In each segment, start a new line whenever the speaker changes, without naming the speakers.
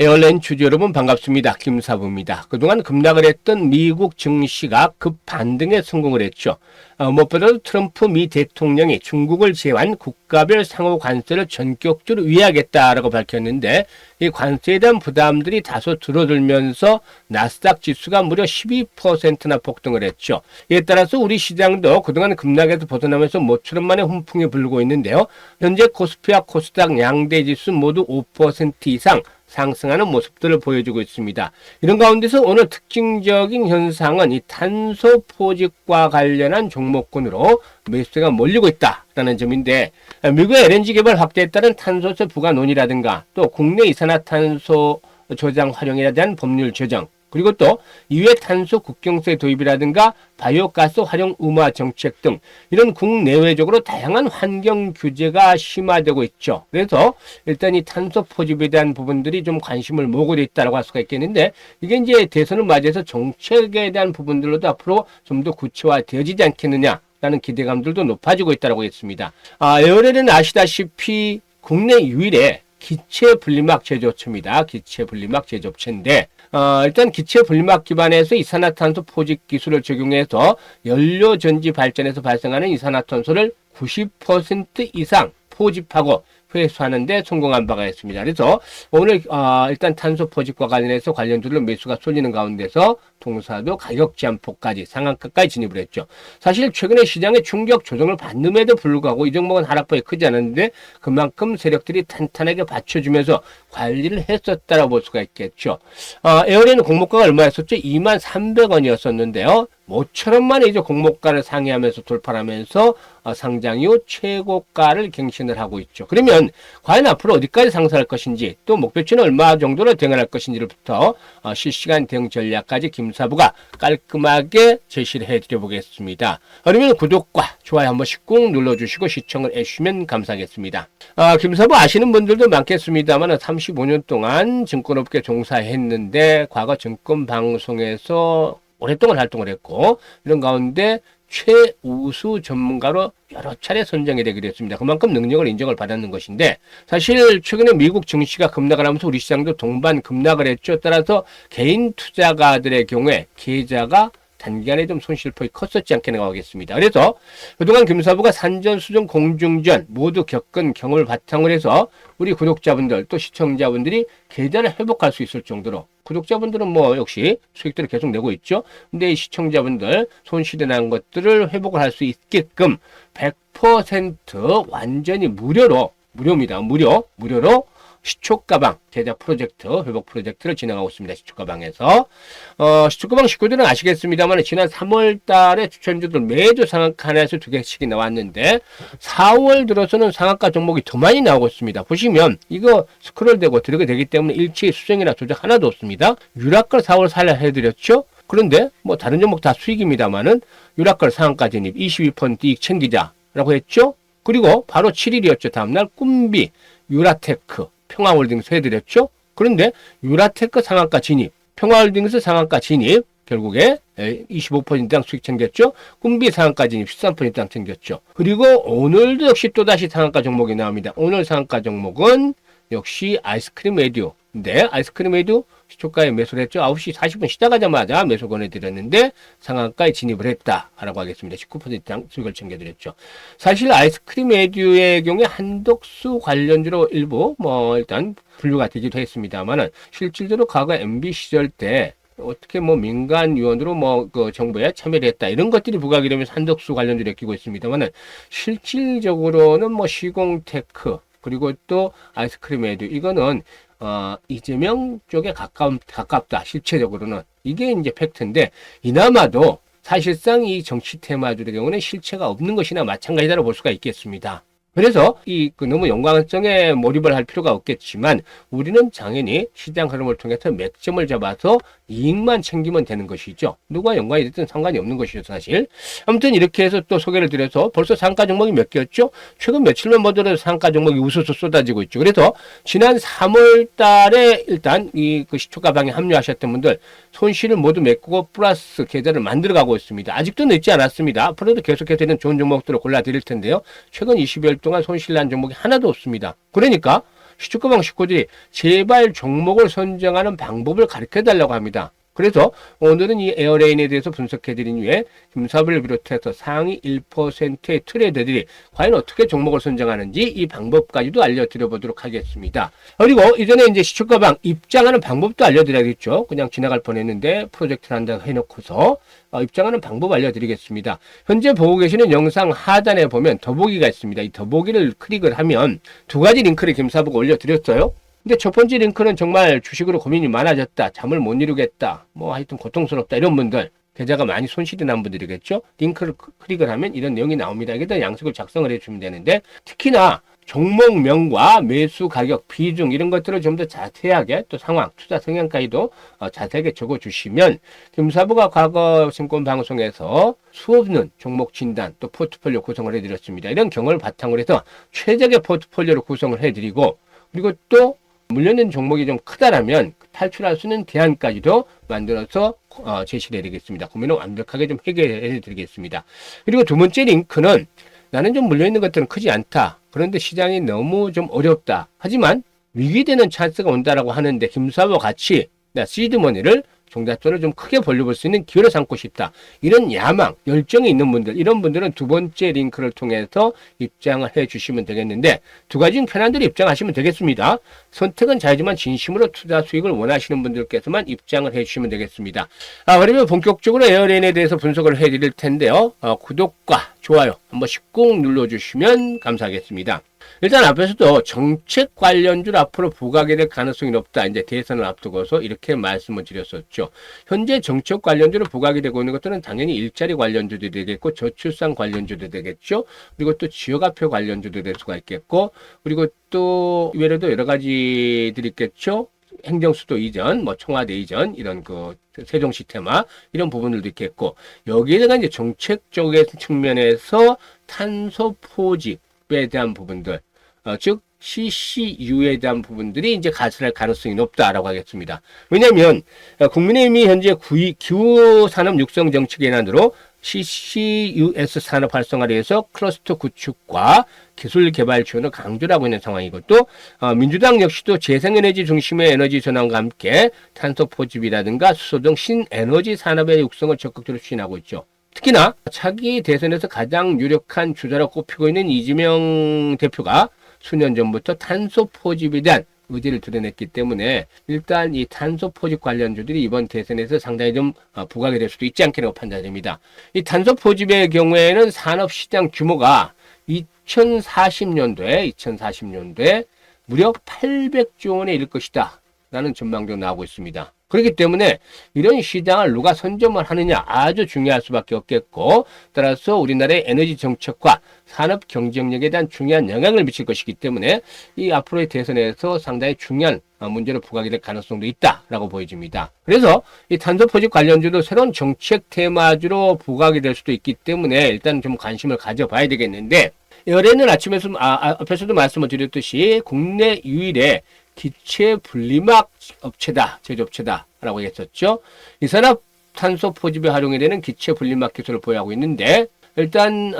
에어라인 주주 여러분 반갑습니다. 김사부입니다. 그동안 급락을 했던 미국 증시가 급반등에 성공을 했죠. 무엇보다도 트럼프 미 대통령이 중국을 제외한 국가별 상호 관세를 전격적으로 위하겠다라고 밝혔는데 이 관세에 대한 부담들이 다소 줄어들면서 나스닥 지수가 무려 12%나 폭등을 했죠. 이에 따라서 우리 시장도 그동안 급락에서 벗어나면서 모처럼 만에 훈풍이 불고 있는데요. 현재 코스피와 코스닥 양대 지수 모두 5% 이상 상승하는 모습들을 보여주고 있습니다. 이런 가운데서 오늘 특징적인 현상은 이 탄소 포집과 관련한 종목군으로 매수세가 몰리고 있다라는 점인데, 미국의 LNG 개발 확대에 따른 탄소세 부과 논의라든가 또 국내 이산화탄소 저장 활용에 대한 법률 조정, 그리고 또 이외 탄소 국경세 도입이라든가 바이오가스 활용 의무화 정책 등 이런 국내외적으로 다양한 환경 규제가 심화되고 있죠. 그래서 일단 이 탄소 포집에 대한 부분들이 좀 관심을 모으고 있다고 할 수가 있겠는데, 이게 이제 대선을 맞이해서 정책에 대한 부분들로도 앞으로 좀 더 구체화되어지지 않겠느냐 라는 기대감들도 높아지고 있다고 했습니다. 에어렐은 아시다시피 국내 유일의 기체 분리막 제조업체입니다. 기체 분리막 제조업체인데, 일단 기체 분리막 기반에서 이산화탄소 포집 기술을 적용해서 연료 전지 발전에서 발생하는 이산화탄소를 90% 이상 포집하고 회수하는 데 성공한 바가 있습니다. 그래서 오늘 일단 탄소 포집과 관련해서 관련주로 매수가 쏠리는 가운데서 동사도 가격 제한폭까지 상한가까지 진입을 했죠. 사실 최근에 시장의 충격 조정을 받음에도 불구하고 이 종목은 하락폭이 크지 않았는데 그만큼 세력들이 탄탄하게 받쳐주면서 관리를 했었다라고 볼 수가 있겠죠. 에어레인 공모가가 얼마였었죠? 23,300원이었었는데요. 모처럼 만에 이제 공모가를 상회하면서 돌파하면서 상장 이후 최고가를 갱신을 하고 있죠. 그러면 과연 앞으로 어디까지 상승할 것인지, 또 목표치는 얼마 정도로 대응할 것인지부터 실시간 대응 전략까지 김사부가 깔끔하게 제시를 해드려 보겠습니다. 그러면 구독과 좋아요 한 번씩 꾹 눌러주시고 시청을 해주시면 감사하겠습니다. 김사부 아시는 분들도 많겠습니다만 35년 동안 증권업계 종사했는데 과거 증권방송에서 오랫동안 활동을 했고, 이런 가운데 최우수 전문가로 여러 차례 선정이 되게 됐습니다. 그만큼 능력을 인정을 받았는 것인데, 사실 최근에 미국 증시가 급락을 하면서 우리 시장도 동반 급락을 했죠. 따라서 개인 투자가들의 경우에 계좌가 단기간에 좀 손실폭이 컸었지 않겠나 하겠습니다. 그래서 그동안 김사부가 산전수전 공중전 모두 겪은 경험을 바탕으로 해서 우리 구독자분들 또 시청자분들이 계좌를 회복할 수 있을 정도로, 구독자분들은 뭐 역시 수익들을 계속 내고 있죠. 근데 이 시청자분들 손실이 난 것들을 회복을 할 수 있게끔 100% 완전히 무료입니다. 무료로 시초가방 계좌 프로젝트, 회복 프로젝트를 진행하고 있습니다. 시초가방에서. 시초가방 식구들은 아시겠습니다만 지난 3월 달에 추천주들 매주 상한가 하나에서 2개씩이 나왔는데 4월 들어서는 상한가 종목이 더 많이 나오고 있습니다. 보시면 이거 스크롤되고 들어게 되기 때문에 일체의 수정이나 조작 하나도 없습니다. 유라걸 4월 4일 해드렸죠. 그런데 뭐 다른 종목 다 수익입니다만은 유라걸 상한가 진입 22% 이익 챙기자라고 했죠. 그리고 바로 7일이었죠. 다음날 꿈비, 유라테크, 평화홀딩스 해드렸죠. 그런데 유라테크 상한가 진입, 평화홀딩스 상한가 진입, 결국에 25%당 수익 챙겼죠. 꿈비 상한가 진입 13%당 챙겼죠. 그리고 오늘도 역시 또다시 상한가 종목이 나옵니다. 오늘 상한가 종목은 역시 아이스크림 에듀. 네, 아이스크림 에듀 시초가에 매수를 했죠. 9시 40분 시작하자마자 매수 권해드렸는데 상한가에 진입을 했다라고 하겠습니다. 19%당 수익을 챙겨드렸죠. 사실 아이스크림 에듀의 경우에 한덕수 관련주로 일부 일단 분류가 되기도 했습니다만은 실질적으로 과거 MB 시절 때 어떻게 민간 위원으로 그 정부에 참여를 했다, 이런 것들이 부각이 되면서 한덕수 관련주를 끼고 있습니다만은 실질적으로는 시공테크 그리고 또 아이스크림 에듀, 이거는 이재명 쪽에 가깝다. 실체적으로는. 이게 이제 팩트인데, 이나마도 사실상 이 정치 테마주의 경우는 실체가 없는 것이나 마찬가지다라고 볼 수가 있겠습니다. 그래서 너무 연관성에 몰입을 할 필요가 없겠지만 우리는 당연히 시장 흐름을 통해서 맥점을 잡아서 이익만 챙기면 되는 것이죠. 누가 연관이 됐든 상관이 없는 것이죠, 사실. 아무튼 이렇게 해서 또 소개를 드려서 벌써 상가 종목이 몇 개였죠? 최근 며칠만 보더라도 상가 종목이 우수수 쏟아지고 있죠. 그래서 지난 3월 달에 일단 그 시초가방에 합류하셨던 분들 손실을 모두 메꾸고 플러스 계좌를 만들어가고 있습니다. 아직도 늦지 않았습니다. 앞으로도 계속해서 있는 좋은 종목들을 골라 드릴 텐데요. 최근 20일 동안 손실난 종목이 하나도 없습니다. 그러니까 시초가방 식구들이 제발 종목을 선정하는 방법을 가르쳐 달라고 합니다. 그래서 오늘은 이 에어레인에 대해서 분석해드린 후에 김사부를 비롯해서 상위 1%의 트레이더들이 과연 어떻게 종목을 선정하는지 이 방법까지도 알려드려보도록 하겠습니다. 그리고 이전에 이제 시초가방 입장하는 방법도 알려드려야겠죠. 그냥 지나갈 뻔했는데 프로젝트를 한다고 해놓고서 입장하는 방법 알려드리겠습니다. 현재 보고 계시는 영상 하단에 보면 더보기가 있습니다. 이 더보기를 클릭을 하면 두 가지 링크를 김사부가 올려드렸어요. 근데 첫 번째 링크는 정말 주식으로 고민이 많아졌다, 잠을 못 이루겠다, 뭐 하여튼 고통스럽다 이런 분들, 계좌가 많이 손실이 난 분들이겠죠. 링크를 클릭을 하면 이런 내용이 나옵니다. 여기다 양식을 작성을 해주면 되는데, 특히나 종목명과 매수 가격, 비중 이런 것들을 좀 더 자세하게, 또 상황, 투자 성향까지도 자세하게 적어주시면 김사부가 과거 증권 방송에서 수없는 종목 진단, 또 포트폴리오 구성을 해드렸습니다. 이런 경험을 바탕으로 해서 최적의 포트폴리오를 구성을 해드리고, 그리고 또 물려있는 종목이 좀 크다라면 탈출할 수 있는 대안까지도 만들어서 제시를 해드리겠습니다. 고민을 완벽하게 좀 해결해 드리겠습니다. 그리고 두 번째 링크는 나는 좀 물려있는 것들은 크지 않다. 그런데 시장이 너무 좀 어렵다. 하지만 위기되는 찬스가 온다라고 하는데 김사부와 같이 시드머니를 종잣돈을 좀 크게 벌려볼 수 있는 기회를 삼고 싶다. 이런 야망, 열정이 있는 분들, 이런 분들은 두 번째 링크를 통해서 입장을 해 주시면 되겠는데, 두 가지 편한대로 입장하시면 되겠습니다. 선택은 자유지만 진심으로 투자 수익을 원하시는 분들께서만 입장을 해 주시면 되겠습니다. 그러면 본격적으로 에어레인에 대해서 분석을 해 드릴 텐데요. 구독과 좋아요 한 번씩 꾹 눌러주시면 감사하겠습니다. 일단 앞에서도 정책 관련주를 앞으로 부각이 될 가능성이 높다. 이제 대선을 앞두고서 이렇게 말씀을 드렸었죠. 현재 정책 관련주로 부각이 되고 있는 것들은 당연히 일자리 관련주도 되겠고, 저출산 관련주도 되겠죠. 그리고 또 지역화표 관련주도 될 수가 있겠고, 그리고 또 이외에도 여러 가지들이 있겠죠. 행정수도 이전, 뭐 청와대 이전, 이런 그 세종시 테마, 이런 부분들도 있겠고, 여기에다가 이제 정책 쪽의 측면에서 탄소 포집에 대한 부분들, 즉 CCU에 대한 부분들이 이제 가설할 가능성이 높다라고 하겠습니다. 왜냐하면 국민의힘이 현재 기후산업 육성 정책 예산으로 CCUS 산업 활성화를 위해서 클러스터 구축과 기술 개발 지원을 강조를 하고 있는 상황이고, 또 민주당 역시도 재생에너지 중심의 에너지 전환과 함께 탄소 포집이라든가 수소 등 신에너지 산업의 육성을 적극적으로 추진하고 있죠. 특히나 차기 대선에서 가장 유력한 주자로 꼽히고 있는 이재명 대표가 수년 전부터 탄소 포집에 대한 의지를 드러냈기 때문에 일단 이 탄소 포집 관련주들이 이번 대선에서 상당히 좀 부각이 될 수도 있지 않겠냐고 판단됩니다. 이 탄소 포집의 경우에는 산업시장 규모가 2040년도에 무려 800조 원에 이를 것이다 라는 전망도 나오고 있습니다. 그렇기 때문에 이런 시장을 누가 선점을 하느냐 아주 중요할 수밖에 없겠고, 따라서 우리나라의 에너지 정책과 산업 경쟁력에 대한 중요한 영향을 미칠 것이기 때문에 이 앞으로의 대선에서 상당히 중요한 문제로 부각이 될 가능성도 있다라고 보여집니다. 그래서 이 탄소 포집 관련주도 새로운 정책 테마주로 부각이 될 수도 있기 때문에 일단 좀 관심을 가져봐야 되겠는데, 에어레인은 앞에서도 말씀을 드렸듯이 국내 유일의 기체 분리막 업체다, 제조업체다 라고 했었죠. 이 산업 탄소 포집에 활용이 되는 기체 분리막 기술을 보유하고 있는데, 일단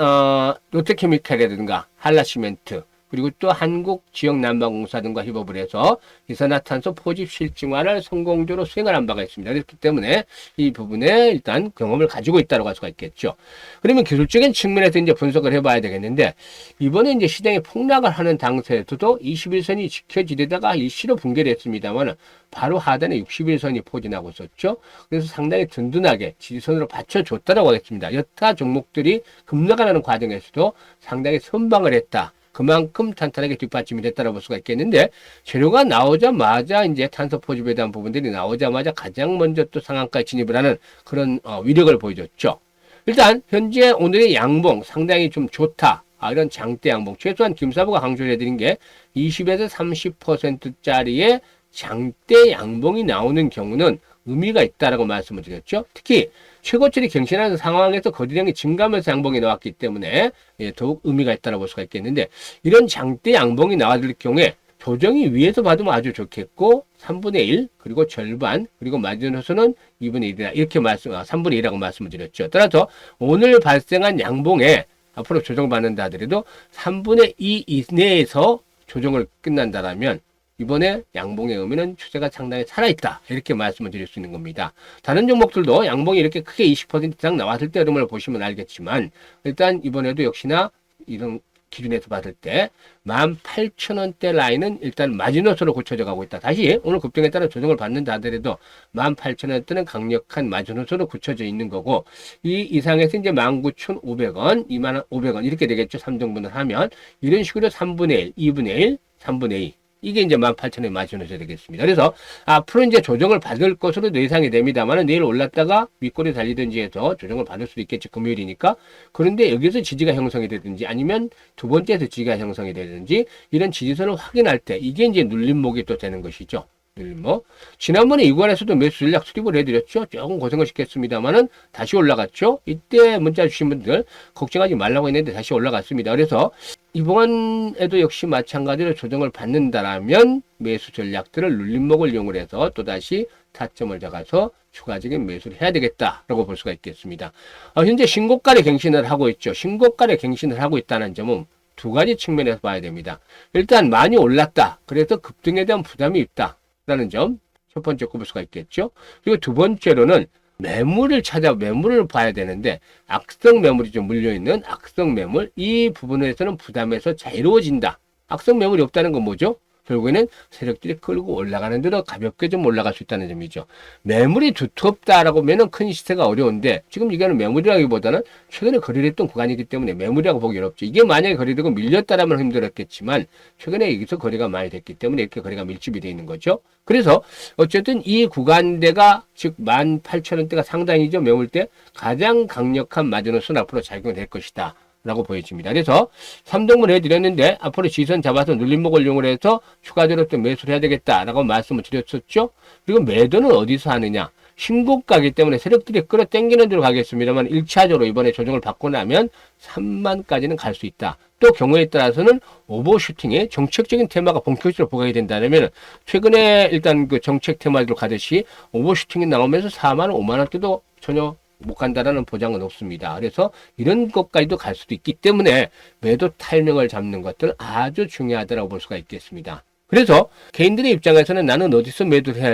롯데케미칼이라든가 한라시멘트, 그리고 또 한국지역난방공사 등과 협업을 해서 이산화탄소 포집 실증화를 성공적으로 수행을 한 바가 있습니다. 그렇기 때문에 이 부분에 일단 경험을 가지고 있다고 할 수가 있겠죠. 그러면 기술적인 측면에서 이제 분석을 해봐야 되겠는데, 이번에 이제 시장이 폭락을 하는 당시에도 21선이 지켜지려다가 일시로 붕괴됐습니다만 바로 하단에 61선이 포진하고 있었죠. 그래서 상당히 든든하게 지지선으로 받쳐줬다고 하겠습니다. 여타 종목들이 급락하는 과정에서도 상당히 선방을 했다. 그만큼 탄탄하게 뒷받침이 됐다고 볼 수가 있겠는데, 재료가 나오자마자 이제 탄소 포집에 대한 부분들이 나오자마자 가장 먼저 또 상한가에 진입을 하는 그런 위력을 보여줬죠. 일단 현재 오늘의 양봉 상당히 좀 좋다. 이런 장대 양봉, 최소한 김사부가 강조를 해드린 게 20에서 30%짜리의 장대 양봉이 나오는 경우는 의미가 있다라고 말씀을 드렸죠. 특히 최고치를 갱신하는 상황에서 거래량이 증가하면서 양봉이 나왔기 때문에 더욱 의미가 있다고 볼 수가 있겠는데, 이런 장대 양봉이 나왔을 경우에 조정이 위에서 받으면 아주 좋겠고, 3분의 1 그리고 절반 그리고 마지노선은 2분의 1이다 이렇게 3분의 1이라고 말씀을 드렸죠. 따라서 오늘 발생한 양봉에 앞으로 조정받는다 하더라도 3분의 2 이내에서 조정을 끝난다라면 이번에 양봉의 의미는 추세가 상당히 살아있다. 이렇게 말씀을 드릴 수 있는 겁니다. 다른 종목들도 양봉이 이렇게 크게 20% 이상 나왔을 때 흐름을 보시면 알겠지만 일단 이번에도 역시나 이런 기준에서 봤을 때 18,000원대 라인은 일단 마지노선으로 고쳐져 가고 있다. 다시 오늘 급등에 따라 조정을 받는다 하더라도 18,000원대는 강력한 마지노선으로 굳혀져 있는 거고 이 이상에서 이제 19,500원, 25,500원 이렇게 되겠죠. 3등분을 하면 이런 식으로 3분의 1, 2분의 1, 3분의 2 이게 이제 18,000원에 마지노선이 되겠습니다. 그래서 앞으로 이제 조정을 받을 것으로 예상이 됩니다만 내일 올랐다가 윗골이 달리든지 해서 조정을 받을 수도 있겠죠. 금요일이니까. 그런데 여기서 지지가 형성이 되든지 아니면 두 번째에서 지지가 형성이 되든지 이런 지지선을 확인할 때 이게 이제 눌림목이 또 되는 것이죠. 눌림목. 지난번에 이 구간에서도 매수 전략 수립을 해드렸죠. 조금 고생을 시켰습니다만은 다시 올라갔죠. 이때 문자 주신 분들 걱정하지 말라고 했는데 다시 올라갔습니다. 그래서 이번에도 역시 마찬가지로 조정을 받는다라면 매수 전략들을 눌림목을 이용을 해서 또다시 타점을 잡아서 추가적인 매수를 해야 되겠다라고 볼 수가 있겠습니다. 현재 신고가를 갱신을 하고 있죠. 신고가를 갱신을 하고 있다는 점은 두 가지 측면에서 봐야 됩니다. 일단 많이 올랐다. 그래서 급등에 대한 부담이 있다라는 점 첫 번째 꼽을 수가 있겠죠. 그리고 두 번째로는 매물을 매물을 봐야 되는데 악성 매물이 좀 물려있는 악성 매물 이 부분에서는 부담에서 자유로워진다. 악성 매물이 없다는 건 뭐죠? 결국에는 세력들이 끌고 올라가는 대로 가볍게 좀 올라갈 수 있다는 점이죠. 매물이 두텁다라고 하면 큰 시세가 어려운데 지금 이거는 매물이라기보다는 최근에 거래됐던 구간이기 때문에 매물이라고 보기 어렵죠. 이게 만약에 거래되고 밀렸다라면 힘들었겠지만 최근에 여기서 거래가 많이 됐기 때문에 이렇게 거래가 밀집이 되어 있는 거죠. 그래서 어쨌든 이 구간대가 즉 18,000원대가 상당히 매물대 가장 강력한 마지노선 앞으로 작용될 것이다. 라고 보여집니다. 그래서 3등분 해드렸는데 앞으로 지선 잡아서 눌림목을 이용을 해서 추가적으로 또 매수를 해야 되겠다라고 말씀을 드렸었죠. 그리고 매도는 어디서 하느냐. 신고가이기 때문에 세력들이 끌어당기는 대로 가겠습니다만 1차적으로 이번에 조정을 받고 나면 3만까지는 갈 수 있다. 또 경우에 따라서는 오버슈팅의 정책적인 테마가 본격적으로 부각이 된다면 최근에 일단 그 정책 테마로 가듯이 오버슈팅이 나오면서 4만원, 5만원대도 전혀 못 간다라는 보장은 없습니다. 그래서 이런 것까지도 갈 수도 있기 때문에 매도 타이밍을 잡는 것들 아주 중요하다고 볼 수가 있겠습니다. 그래서 개인들의 입장에서는 나는 어디서 매도를 해야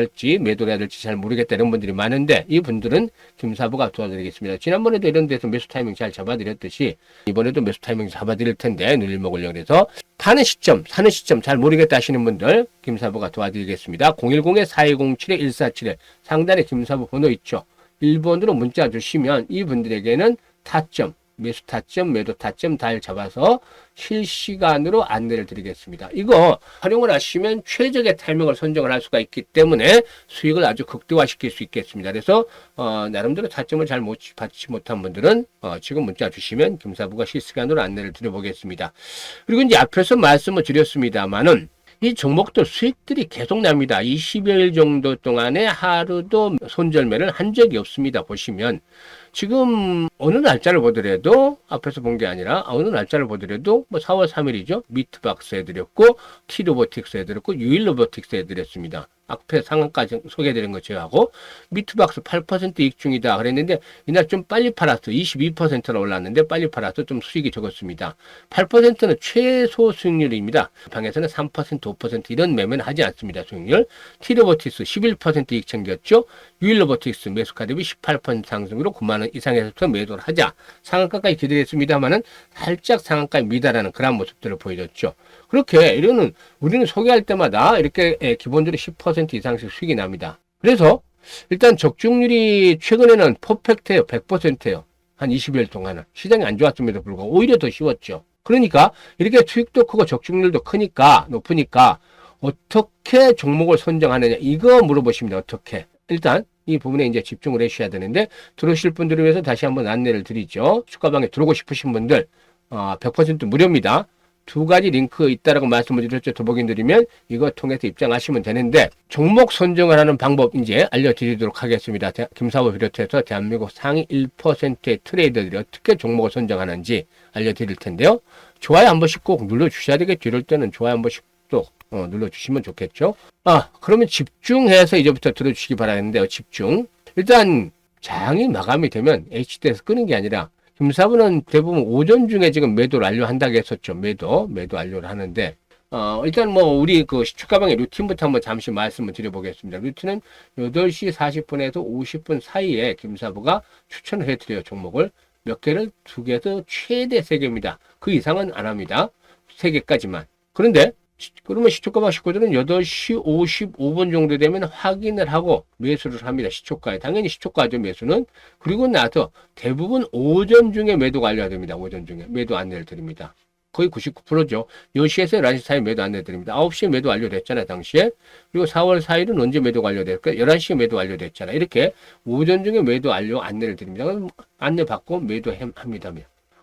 될지 잘 모르겠다 이런 분들이 많은데 이 분들은 김사부가 도와드리겠습니다. 지난번에도 이런 데서 매수 타이밍 잘 잡아드렸듯이 이번에도 매수 타이밍 잡아드릴 텐데 눌림목을 이용해서 사는 시점 잘 모르겠다 하시는 분들 김사부가 도와드리겠습니다. 010-4207-1471 상단에 김사부 번호 있죠. 1번으로 문자 주시면 이분들에게는 타점, 매수 타점, 매도 타점 다 잡아서 실시간으로 안내를 드리겠습니다. 이거 활용을 하시면 최적의 타이밍을 선정을 할 수가 있기 때문에 수익을 아주 극대화시킬 수 있겠습니다. 그래서 나름대로 타점을 잘 받지 못한 분들은 지금 문자 주시면 김사부가 실시간으로 안내를 드려보겠습니다. 그리고 이제 앞에서 말씀을 드렸습니다만은 이 종목도 수익들이 계속 납니다. 20여일 정도 동안에 하루도 손절매를 한 적이 없습니다. 보시면 지금 어느 날짜를 보더라도 앞에서 본 게 아니라 어느 날짜를 보더라도 뭐 4월 3일이죠. 미트박스 해드렸고 T로보틱스 해드렸고 유일로보틱스 해드렸습니다. 앞에 상한까지 소개해드린 거 제외하고 미트박스 8% 이익 중이다 그랬는데 이날 좀 빨리 팔았어. 22%나 올랐는데 빨리 팔아서 좀 수익이 적었습니다. 8%는 최소 수익률입니다. 방에서는 3%, 5% 이런 매매는 하지 않습니다. 수익률. T로보틱스 11% 이익 챙겼죠. 유일로보틱스 매수가 대비 18% 상승으로 9만원 이상에서부터 매도를 하자. 상한가까지 기대했습니다만은 살짝 상한가에 미달하는 그런 모습들을 보여줬죠. 그렇게 이러는 우리는 소개할 때마다 이렇게 기본적으로 10% 이상씩 수익이 납니다. 그래서 일단 적중률이 최근에는 퍼펙트예요. 100%예요. 한 20일 동안은. 시장이 안 좋았음에도 불구하고 오히려 더 쉬웠죠. 그러니까 이렇게 수익도 크고 적중률도 크니까 높으니까 어떻게 종목을 선정하느냐 이거 물어보십니다. 어떻게. 일단 이 부분에 이제 집중을 해주셔야 되는데 들어오실 분들을 위해서 다시 한번 안내를 드리죠. 축가방에 들어오고 싶으신 분들 100% 무료입니다. 두 가지 링크 있다라고 말씀을 드렸죠. 더보기드리면 이거 통해서 입장하시면 되는데 종목 선정을 하는 방법 이제 알려드리도록 하겠습니다. 김사부 비롯해서 대한민국 상위 1%의 트레이더들이 어떻게 종목을 선정하는지 알려드릴 텐데요. 좋아요 한 번씩 꼭 눌러주셔야 되겠죠. 이럴 때는 좋아요 한 번씩 또 눌러주시면 좋겠죠. 그러면 집중해서 이제부터 들어주시기 바라는데요. 집중. 일단 장이 마감이 되면 HD에서 끄는 게 아니라 김사부는 대부분 오전 중에 지금 매도를 완료한다고 했었죠. 매도 완료를 하는데 일단 뭐 우리 그 시초가방의 루틴부터 한번 잠시 말씀을 드려보겠습니다. 루틴은 8시 40분에서 50분 사이에 김사부가 추천을 해드려요. 종목을 몇 개를 2개에서 최대 3개입니다. 그 이상은 안 합니다. 3개까지만. 그런데 그러면 시초가방 식구들은 8시 55분 정도 되면 확인을 하고 매수를 합니다. 시초가에. 당연히 시초가죠, 매수는. 그리고 나서 대부분 오전 중에 매도가 완료가 됩니다. 오전 중에 매도 안내를 드립니다. 거의 99%죠. 10시에서 11시 사이 매도 안내 드립니다. 9시에 매도 완료됐잖아요, 당시에. 그리고 4월 4일은 언제 매도 완료될까요? 11시에 매도 완료됐잖아요. 이렇게 오전 중에 매도 완료 안내를 드립니다. 그럼 안내 받고 매도합니다.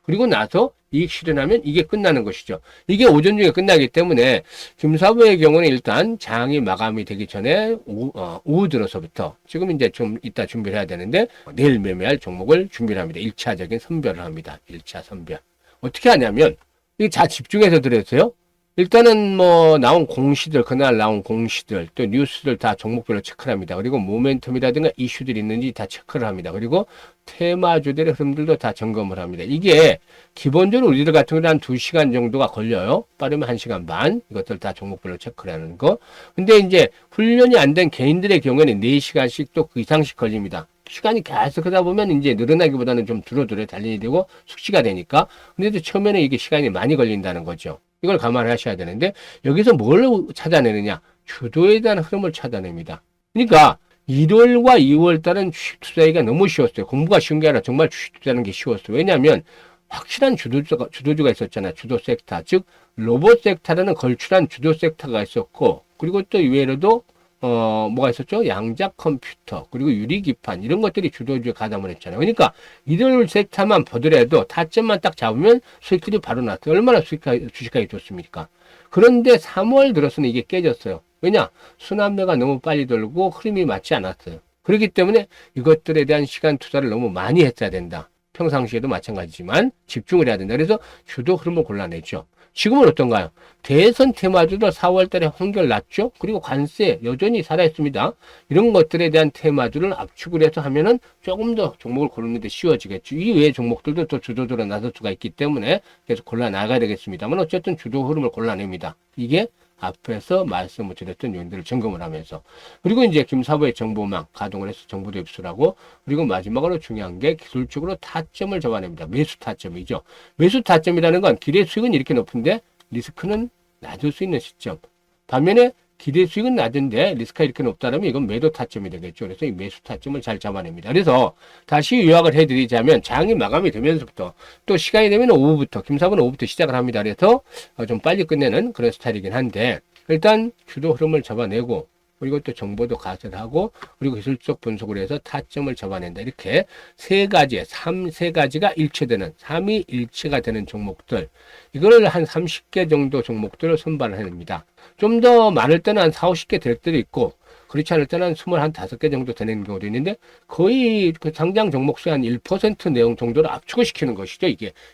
그리고 나서 이익 실현하면 이게 끝나는 것이죠. 이게 오전 중에 끝나기 때문에 김사부의 경우는 일단 장이 마감이 되기 전에 오후 들어서부터 지금 이제 좀 이따 준비를 해야 되는데 내일 매매할 종목을 준비를 합니다. 1차적인 선별을 합니다. 1차 선별. 어떻게 하냐면 이게 다 집중해서 들으세요. 일단은 뭐 나온 공시들, 그날 나온 공시들, 또 뉴스들 다 종목별로 체크를 합니다. 그리고 모멘텀이라든가 이슈들이 있는지 다 체크를 합니다. 그리고 테마주들의 흐름들도 다 점검을 합니다. 이게 기본적으로 우리들 같은 경우는 한 2시간 정도가 걸려요. 빠르면 1시간 반. 이것들 다 종목별로 체크를 하는 거. 근데 이제 훈련이 안 된 개인들의 경우에는 4시간씩 또 그 이상씩 걸립니다. 시간이 계속 하다 보면 이제 늘어나기보다는 좀 두루두루 달리게 되고 숙지가 되니까. 근데도 처음에는 이게 시간이 많이 걸린다는 거죠. 이걸 감안하셔야 되는데 여기서 뭘 찾아내느냐? 주도에 대한 흐름을 찾아냅니다. 그러니까 1월과 2월 달은 주식 투자하기가 너무 쉬웠어요. 공부가 쉬운 게 아니라 정말 주식 투자하는 게 쉬웠어요. 왜냐하면 확실한 주도주가 있었잖아요. 주도 섹터. 즉 로봇 섹터라는 걸출한 주도 섹터가 있었고 그리고 또 이외에도 뭐가 있었죠? 양자 컴퓨터, 그리고 유리기판, 이런 것들이 주도주에 가담을 했잖아요. 그러니까 이들 섹터만 보더라도 타점만 딱 잡으면 수익들이 바로 났어요. 얼마나 주식하기 좋습니까? 그런데 3월 들어서는 이게 깨졌어요. 왜냐? 순환매가 너무 빨리 돌고 흐름이 맞지 않았어요. 그렇기 때문에 이것들에 대한 시간 투자를 너무 많이 했어야 된다. 평상시에도 마찬가지지만 집중을 해야 된다. 그래서 주도 흐름을 골라내죠. 지금은 어떤가요? 대선 테마주도 4월 달에 한결 났죠? 그리고 관세 여전히 살아있습니다. 이런 것들에 대한 테마주를 압축을 해서 하면은 조금 더 종목을 고르는 데 쉬워지겠죠. 이 외의 종목들도 또 주도주로 나설 수가 있기 때문에 계속 골라 나가야 되겠습니다만 어쨌든 주도 흐름을 골라냅니다. 이게 앞에서 말씀을 드렸던 요인들을 점검을 하면서. 그리고 이제 김사부의 정보망 가동을 해서 정보도 입수하고, 그리고 마지막으로 중요한 게 기술적으로 타점을 잡아냅니다. 매수 타점이죠. 매수 타점이라는 건 기대 수익은 이렇게 높은데 리스크는 낮을 수 있는 시점. 반면에 기대 수익은 낮은데 리스크가 이렇게 높다면 이건 매도 타점이 되겠죠. 그래서 이 매수 타점을 잘 잡아냅니다. 그래서 다시 요약을 해드리자면 장이 마감이 되면서부터 또 시간이 되면 오후부터 김사부는 오후부터 시작을 합니다. 그래서 좀 빨리 끝내는 그런 스타일이긴 한데 일단 주도 흐름을 잡아내고 그리고 또 정보도 가설하고 그리고 기술적 분석을 해서 타점을 잡아낸다. 이렇게 세 가지가 일치되는 3이 일치가 되는 종목들, 이거를 한 30개 정도 종목들을 선발을 해냅니다. 좀 더 많을 때는 한 4, 50개 될 때도 있고 그렇지 않을 때는 25개 정도 되는 경우도 있는데 거의 그 상장 종목 수의 한 1% 내용 정도를 압축을 시키는 것이죠.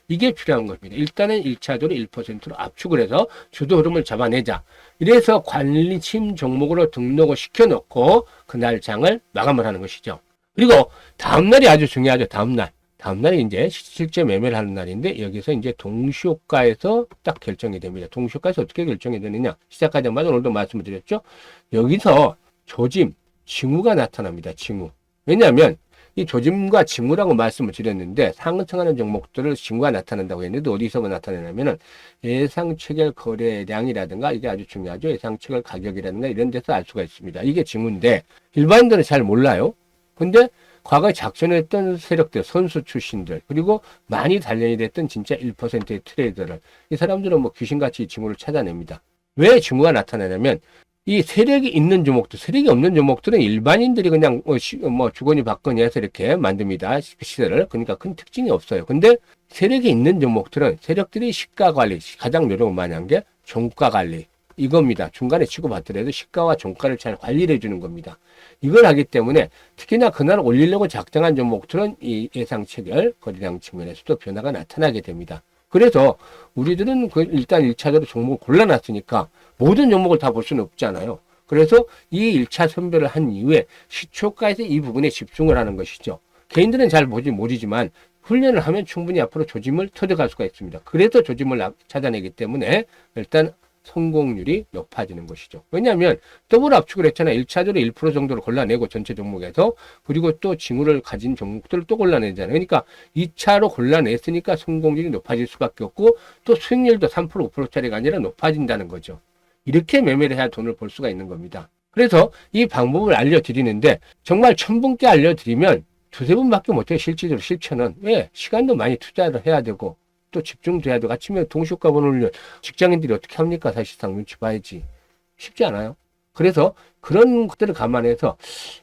이게 필요한 겁니다. 일단은 1차적으로 1%로 압축을 해서 주도 흐름을 잡아내자. 이래서 관리침 종목으로 등록을 시켜놓고 그날 장을 마감을 하는 것이죠. 그리고 다음날이 아주 중요하죠. 다음날이 이제 실제 매매를 하는 날인데 여기서 이제 동시효과에서 딱 결정이 됩니다. 동시효과에서 어떻게 결정이 되느냐. 시작하자마자 오늘도 말씀을 드렸죠. 여기서 조짐, 징후가 나타납니다. 징후. 왜냐하면 이 조짐과 징후라고 말씀을 드렸는데 상승하는 종목들을 징후가 나타난다고 했는데 어디서 나타나냐면은 예상 체결 거래량이라든가 이게 아주 중요하죠. 예상 체결 가격이라든가 이런 데서 알 수가 있습니다. 이게 징후인데 일반인들은 잘 몰라요. 근데 과거에 작전했던 세력들, 선수 출신들, 그리고 많이 단련이 됐던 진짜 1%의 트레이더를 이 사람들은 뭐 귀신같이 징후를 찾아냅니다. 왜 징후가 나타나냐면 이 세력이 있는 종목들, 세력이 없는 종목들은 일반인들이 그냥 주거니 받거니 해서 이렇게 만듭니다. 시세를. 그러니까 큰 특징이 없어요. 근데 세력이 있는 종목들은 세력들이 시가 관리, 가장 노력을 많이 한 게 종가 관리. 이겁니다. 중간에 치고받더라도 시가와 종가를 잘 관리를 해주는 겁니다. 이걸 하기 때문에 특히나 그날 올리려고 작정한 종목들은 이 예상 체결, 거래량 측면에서도 변화가 나타나게 됩니다. 그래서 우리들은 일단 1차적으로 종목을 골라놨으니까 모든 종목을 다 볼 수는 없잖아요. 그래서 이 1차 선별을 한 이후에 시초가에서 이 부분에 집중을 하는 것이죠. 개인들은 잘 모르지만 훈련을 하면 충분히 앞으로 조짐을 터득할 수가 있습니다. 그래서 조짐을 찾아내기 때문에 일단 성공률이 높아지는 것이죠. 왜냐하면 더블 압축을 했잖아요. 1차적으로 1% 정도를 골라내고 전체 종목에서 그리고 또 징후를 가진 종목들을 또 골라내잖아요. 그러니까 2차로 골라냈으니까 성공률이 높아질 수밖에 없고 또 수익률도 3% 5%짜리가 아니라 높아진다는 거죠. 이렇게 매매를 해야 돈을 벌 수가 있는 겁니다. 그래서 이 방법을 알려드리는데 정말 1000분께 알려드리면 두세 분밖에 못해요. 실질적으로 실천은. 왜? 시간도 많이 투자를 해야 되고 또 집중도 해야 되고 아침에 동시효과 보는 직장인들이 어떻게 합니까? 사실상 눈치 봐야지. 쉽지 않아요. 그래서 그런 것들을 감안해서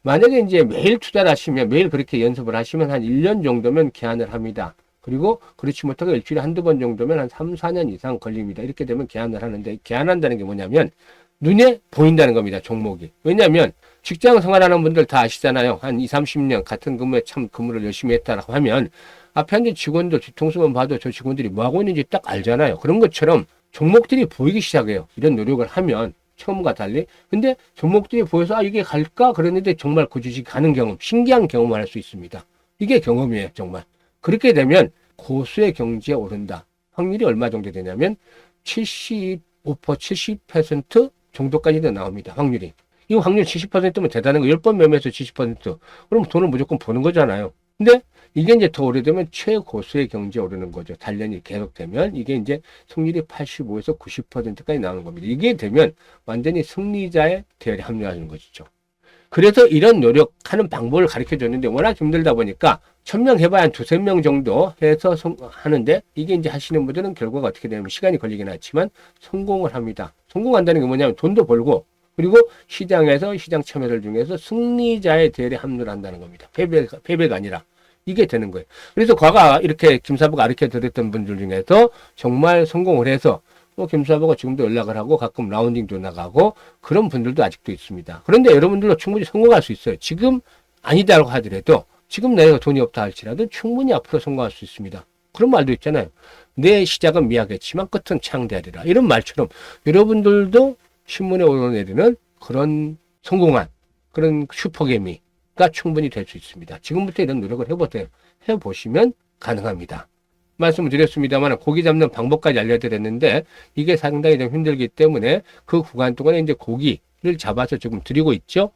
만약에 이제 매일 투자를 하시면 매일 그렇게 연습을 하시면 한 1년 정도면 개안을 합니다. 그리고 그렇지 못하고 일주일에 한두 번 정도면 한 3, 4년 이상 걸립니다. 이렇게 되면 개안을 하는데 개안한다는 게 뭐냐면 눈에 보인다는 겁니다. 종목이. 왜냐하면 직장 생활하는 분들 다 아시잖아요. 한 20, 30년 같은 근무에 참 근무를 열심히 했다라고 하면 앞에 앉은 직원들 뒤통수만 봐도 저 직원들이 뭐하고 있는지 딱 알잖아요. 그런 것처럼 종목들이 보이기 시작해요. 이런 노력을 하면 처음과 달리. 근데 종목들이 보여서 아 이게 갈까? 그랬는데 정말 그 주식이 가는 경험, 신기한 경험을 할 수 있습니다. 이게 경험이에요. 정말. 그렇게 되면 고수의 경지에 오른다. 확률이 얼마 정도 되냐면 75%, 70% 정도까지도 나옵니다. 확률이. 이 확률 70%면 대단한 거. 10번 매매해서 70%. 그럼 돈을 무조건 버는 거잖아요. 근데 이게 이제 더 오래되면 최고수의 경지에 오르는 거죠. 단련이 계속되면 이게 이제 승률이 85에서 90%까지 나오는 겁니다. 이게 되면 완전히 승리자의 대열에 합류하는 것이죠. 그래서 이런 노력하는 방법을 가르쳐 줬는데 워낙 힘들다 보니까 1000명 해봐야 한 두세 명 정도 해서 하는데 이게 이제 하시는 분들은 결과가 어떻게 되냐면 시간이 걸리긴 하지만 성공을 합니다. 성공한다는 게 뭐냐면 돈도 벌고 그리고 시장에서 시장 참여들 중에서 승리자의 대열에 합류를 한다는 겁니다. 패배가 아니라. 이게 되는 거예요. 그래서 과거 이렇게 김사부가 가르쳐 드렸던 분들 중에서 정말 성공을 해서 김사부가 지금도 연락을 하고 가끔 라운딩도 나가고 그런 분들도 아직도 있습니다. 그런데 여러분들도 충분히 성공할 수 있어요. 지금 아니다라고 하더라도 지금 내가 돈이 없다 할지라도 충분히 앞으로 성공할 수 있습니다. 그런 말도 있잖아요. 내 시작은 미약했지만 끝은 창대하리라. 이런 말처럼 여러분들도 신문에 오르내리는 그런 성공한 그런 슈퍼개미가 충분히 될 수 있습니다. 지금부터 이런 노력을 해보세요. 해보시면 가능합니다. 말씀을 드렸습니다만 고기 잡는 방법까지 알려드렸는데 이게 상당히 좀 힘들기 때문에 그 구간 동안에 이제 고기를 잡아서 지금 드리고 있죠.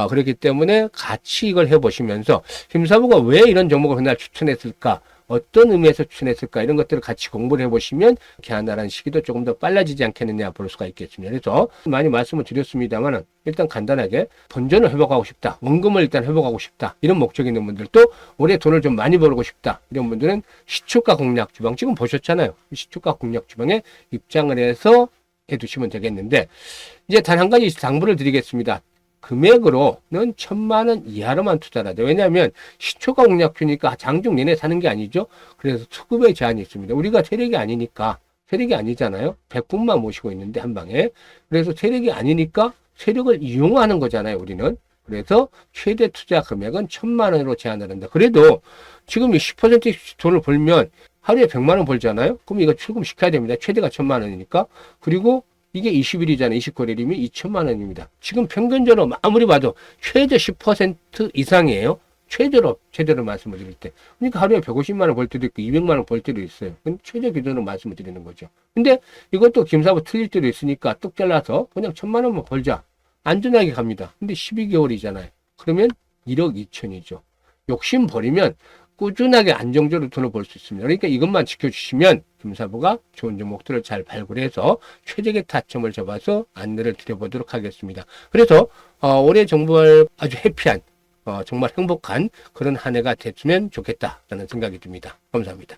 그렇기 때문에 같이 이걸 해보시면서 김사부가 왜 이런 종목을 그날 추천했을까? 어떤 의미에서 추천했을까? 이런 것들을 같이 공부를 해보시면 개안하라는 시기도 조금 더 빨라지지 않겠느냐 볼 수가 있겠습니다. 그래서 많이 말씀을 드렸습니다만 일단 간단하게 본전을 회복하고 싶다. 원금을 일단 회복하고 싶다. 이런 목적이 있는 분들도 올해 돈을 좀 많이 벌고 싶다. 이런 분들은 시초가 공략 주방 지금 보셨잖아요. 시초가 공략 주방에 입장을 해서 해두시면 되겠는데 이제 단 한 가지 당부를 드리겠습니다. 금액으로는 1000만 원 이하로만 투자를 하죠. 왜냐하면 시초가 공략주니까 장중 내내 사는 게 아니죠. 그래서 투급의 제한이 있습니다. 우리가 세력이 아니니까 세력이 아니잖아요. 100분만 모시고 있는데 한 방에. 그래서 세력이 아니니까 세력을 이용하는 거잖아요. 우리는. 그래서 최대 투자 금액은 1000만 원으로 제한을 한다. 그래도 지금 10%씩 돈을 벌면 하루에 100만 원 벌잖아요. 그럼 이거 출금시켜야 됩니다. 최대가 1000만 원이니까. 그리고 이게 20일이잖아요. 29일이면 2천만 원입니다. 지금 평균적으로 아무리 봐도 최저 10% 이상이에요. 최저로 말씀을 드릴 때. 그러니까 하루에 150만 원 벌 때도 있고 200만 원 벌 때도 있어요. 최저 기준으로 말씀을 드리는 거죠. 근데 이것도 김사부 틀릴 때도 있으니까 뚝 잘라서 그냥 1000만 원만 벌자. 안전하게 갑니다. 근데 12개월이잖아요. 그러면 1억 2천이죠. 욕심 버리면 꾸준하게 안정적으로 돈을 벌 수 있습니다. 그러니까 이것만 지켜주시면 김사부가 좋은 종목들을 잘 발굴해서 최적의 타점을 잡아서 안내를 드려보도록 하겠습니다. 그래서 올해 정말 아주 해피한 정말 행복한 그런 한 해가 됐으면 좋겠다라는 생각이 듭니다. 감사합니다.